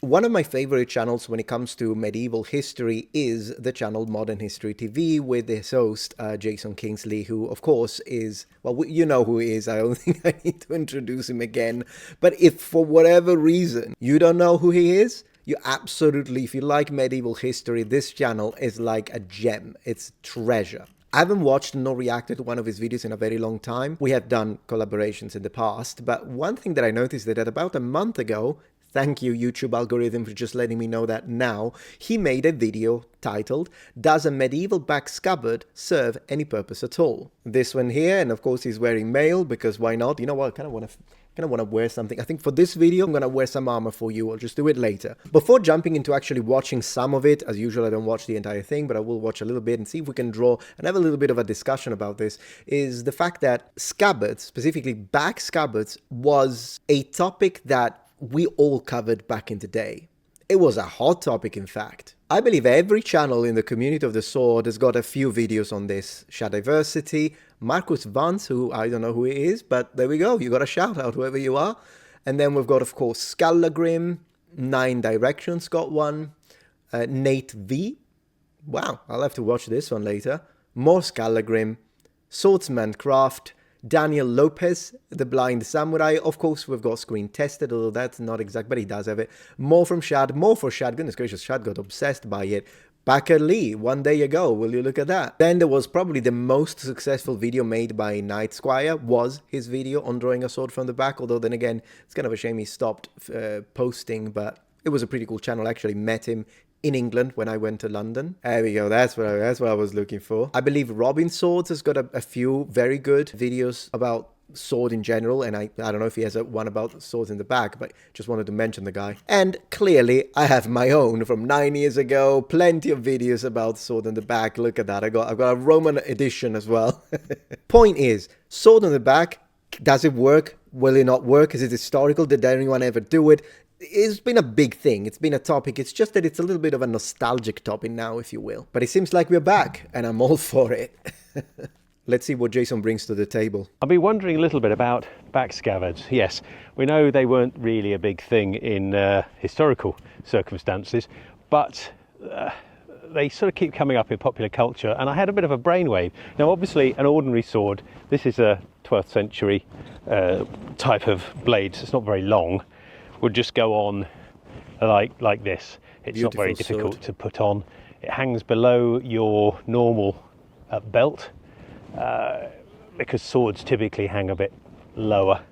One of my favorite channels when it comes to medieval history is the channel Modern History TV with his host, Jason Kingsley, who, of course, is, well, you know who he is. I don't think I need to introduce him again. But if for whatever reason you don't know who he is, you absolutely, if you like medieval history, this channel is like a gem. It's treasure. I haven't watched nor reacted to one of his videos in a very long time. We have done collaborations in the past, but one thing that I noticed that about a month ago, thank you YouTube algorithm for just letting me know that now, he made a video titled, "Does a medieval back scabbard serve any purpose at all?" This one here, and of course he's wearing mail, because why not? You know what, I kind of want to wear something. I think for this video, I'm going to wear some armor for you. I'll just do it later. Before jumping into actually watching some of it, as usual, I don't watch the entire thing, but I will watch a little bit and see if we can draw and have a little bit of a discussion about this, is the fact that scabbards, specifically back scabbards, was a topic that we all covered back in the day. It was a hot topic, in fact. I believe every channel in the community of the sword has got a few videos on this. Shadiversity, Marcus Vance, who I don't know who he is, but there we go. You got a shout out, whoever you are. And then we've got, of course, Skallagrim, Nine Directions got one, Nate V. Wow, I'll have to watch this one later. More Skallagrim, Swordsman Craft, Daniel Lopez, the Blind Samurai. Of course, we've got Screen Tested, although that's not exact, but he does have it. More from Shad, more for Shad. Goodness gracious, Shad got obsessed by it. Backer Lee, one day ago, will you look at that? Then there was probably the most successful video made by Night Squire, was his video on drawing a sword from the back, although then again, it's kind of a shame he stopped posting, but it was a pretty cool channel. I actually met him in England when I went to London. There we go, that's what I was looking for. I believe Robin Swords has got a few very good videos about sword in general, and I don't know if he has one about swords in the back, but just wanted to mention the guy. And clearly I have my own from 9 years ago, plenty of videos about sword in the back. Look at that, I've got a Roman edition as well. Point is, sword in the back, does it work? Will it not work? Is it historical? Did anyone ever do it? It's been a big thing. It's been a topic. It's just that it's a little bit of a nostalgic topic now, if you will. But it seems like we're back, and I'm all for it. Let's see what Jason brings to the table. I've been wondering a little bit about back scabbards. Yes, we know they weren't really a big thing in historical circumstances, but they sort of keep coming up in popular culture, and I had a bit of a brainwave. Now, obviously, an ordinary sword, this is a 12th century type of blade, so it's not very long, would just go on like this. It's Beautiful not very difficult sword to put on. It hangs below your normal belt, because swords typically hang a bit lower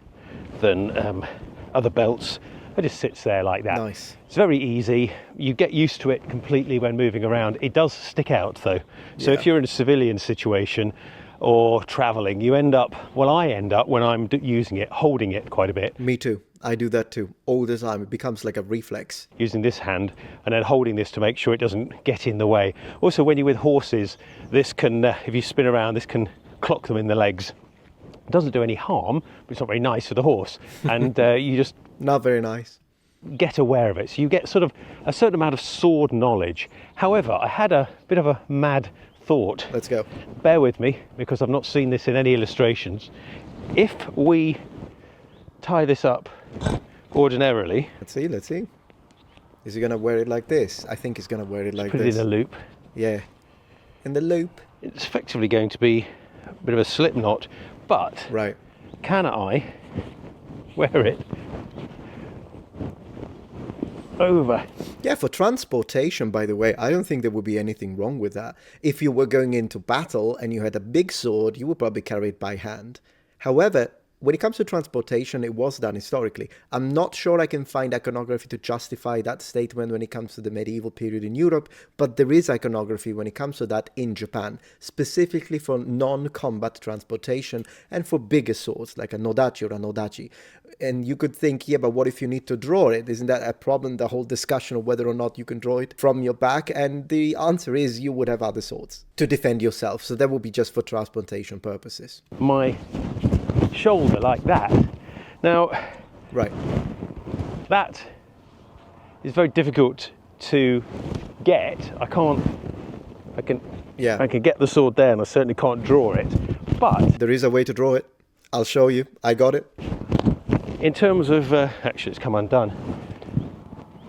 than other belts. It just sits there like that. Nice. It's very easy. You get used to it completely when moving around. It does stick out though. So if you're in a civilian situation or traveling, you end up, well, I end up when I'm using it, holding it quite a bit. Me too. I do that too, all the time. It becomes like a reflex. Using this hand and then holding this to make sure it doesn't get in the way. Also, when you're with horses, this can, if you spin around, this can clock them in the legs. It doesn't do any harm, but it's not very nice for the horse. And you just... Not very nice. Get aware of it. So you get sort of a certain amount of sword knowledge. However, I had a bit of a mad thought. Let's go. Bear with me, because I've not seen this in any illustrations. If we tie this up ordinarily... Let's see. Is he going to wear it like this? I think he's going to wear it like put this. it in a loop. Yeah. In the loop. It's effectively going to be a bit of a slip knot, but Right. can I wear it over? Yeah, for transportation, by the way, I don't think there would be anything wrong with that. If you were going into battle and you had a big sword, you would probably carry it by hand. However, when it comes to transportation, it was done historically. I'm not sure I can find iconography to justify that statement when it comes to the medieval period in Europe, but there is iconography when it comes to that in Japan, specifically for non-combat transportation and for bigger swords like a nodachi or a nodachi. And you could think, yeah, but what if you need to draw it? Isn't that a problem, the whole discussion of whether or not you can draw it from your back? And the answer is you would have other swords to defend yourself. So that would be just for transportation purposes. My shoulder like that. Now, Right. that is very difficult to get. I can get the sword there, and I certainly can't draw it. But There is a way to draw it. I'll show you. I got it. in terms of actually, it's come undone.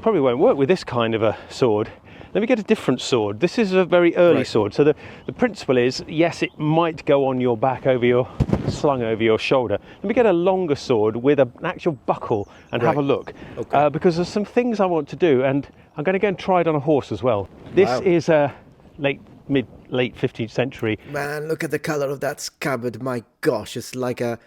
probably won't work with this kind of a sword. Let me get a different sword. This is a very early sword. So the principle is, yes, it might go on your back, slung over your shoulder. Let me get a longer sword with an actual buckle and have a look. Okay. Because there's some things I want to do, and I'm going to go and try it on a horse as well. This is a late 15th century. Man, look at the color of that scabbard. My gosh, it's like a